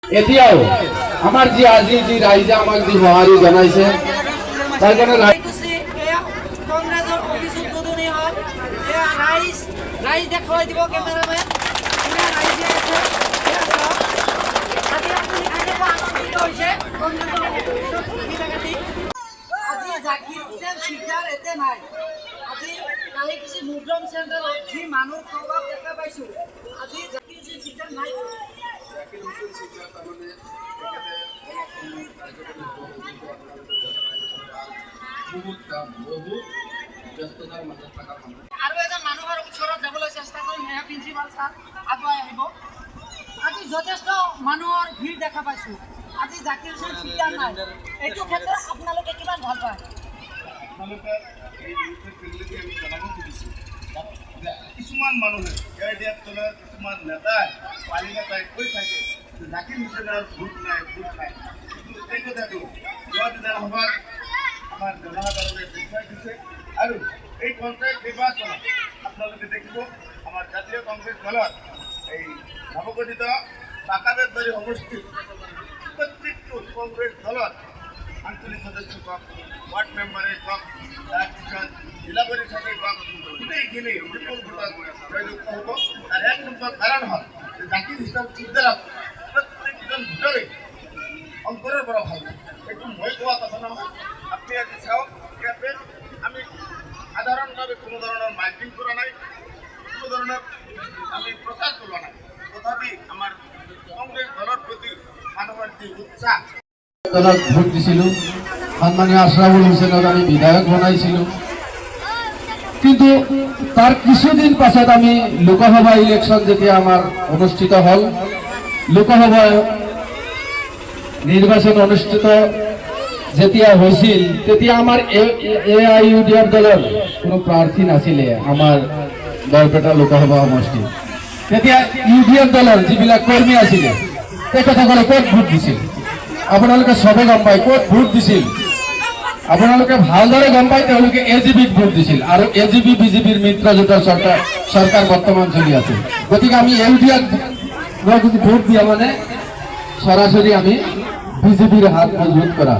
এতিয়াও আমাৰ যি আজি যি ৰাইজে আমাক যি সঁহাৰি জনাইছে তাৰ কাৰণে কংগ্ৰেছৰ অফিচ উদ্বোধনী হ'ল ৰাইজ দেখুৱাই দিব কেমেৰামেন ৰাইজে আছে আজি আপুনি কেনেকুৱা আনন্দিত হৈছে আজি জাকিৰ হুছেইন চিকদাৰ এতে নাই আজি কালিকুছি মুদ্ৰম চেণ্টাৰত যি মানুহ প্ৰভাৱ দেখা পাইছোঁ আজি জাকিৰ হুছেইন চিকদাৰ নাই আৰু এজন মানুহৰ ওচৰত যাবলৈ চেষ্টা কৰিম সেয়া প্ৰিন্সিপাল ছাৰ আগুৱাই আহিব আজি যথেষ্ট মানুহৰ ভিৰ দেখা পাইছোঁ আজি জাকিৰ হুছেইন চিকদাৰ নাই এইটো ক্ষেত্ৰত আপোনালোকে কিমান ভাল পায় কিছুমান মানুহে ইয়াৰ দিয়াৰ তলৰ কিছুমান নেতাই পালি নেতাই কৈ থাকে যে জাকিৰ হুছেইনৰ ভোট নাই এই কথাটো যোৱা বিধানসভাত আমাৰ জনসাধাৰণে দেখুৱাই দিছে আৰু এই পঞ্চায়ত নিৰ্বাচনত আপোনালোকে দেখিব আমাৰ জাতীয় কংগ্ৰেছ দলত এই নৱগঠিত বাকাবেতবাৰী সমষ্টিৰ প্ৰত্যেকটো কংগ্ৰেছ দলত আঞ্চলিক সদস্য কওক वार्ड मेम्बारे कওক তাৰপিছত জিলা পৰিষদে কওক গোটেইখিনি বিপুল ভোটত জয়যুক্ত হ'ব তাৰ এক নম্বৰ কাৰণ হ'ল যে জাকিৰ হুছেইন চিকদাৰক প্ৰত্যেকজন ভোটাৰে অন্তৰৰ পৰা ভাল পায় এইটো মই কোৱা কথা নহয় আপুনি আজি চাওক ইয়াতে আমি সাধাৰণভাৱে কোনো ধৰণৰ মাইকিং কৰা নাই কোনো ধৰণৰ আমি প্ৰচাৰ চলোৱা নাই তথাপি আমাৰ কংগ্ৰেছ দলৰ প্ৰতি মানুহৰ যি উৎসাহ দলত ভোট দিছিলোঁ সন্মানীয় আশৰাফুল হুছেইনক আমি বিধায়ক বনাইছিলোঁ কিন্তু তাৰ কিছুদিন পাছত আমি লোকসভা ইলেকশ্যন যেতিয়া আমাৰ অনুষ্ঠিত হ'ল লোকসভা নিৰ্বাচন অনুষ্ঠিত যেতিয়া হৈছিল তেতিয়া আমাৰ AIUDF দলৰ কোনো প্ৰাৰ্থী নাছিলে আমাৰ বৰপেটা লোকসভা সমষ্টি তেতিয়া UDF দলৰ যিবিলাক কৰ্মী আছিলে তেখেতসকলে ক'ত ভোট দিছিল আপোনালোকে সবে গম পায় ক'ত ভোট দিছিল আপোনালোকে ভালদৰে গম পায় তেওঁলোকে AGPত ভোট দিছিল আৰু AGP BJPৰ মিত্ৰজোঁটৰ চৰকাৰ বৰ্তমান চলি আছে গতিকে আমি UDF ভোট দিয়া মানে সৰাসৰি আমি বিজেপিৰ হাত মজবুত কৰা।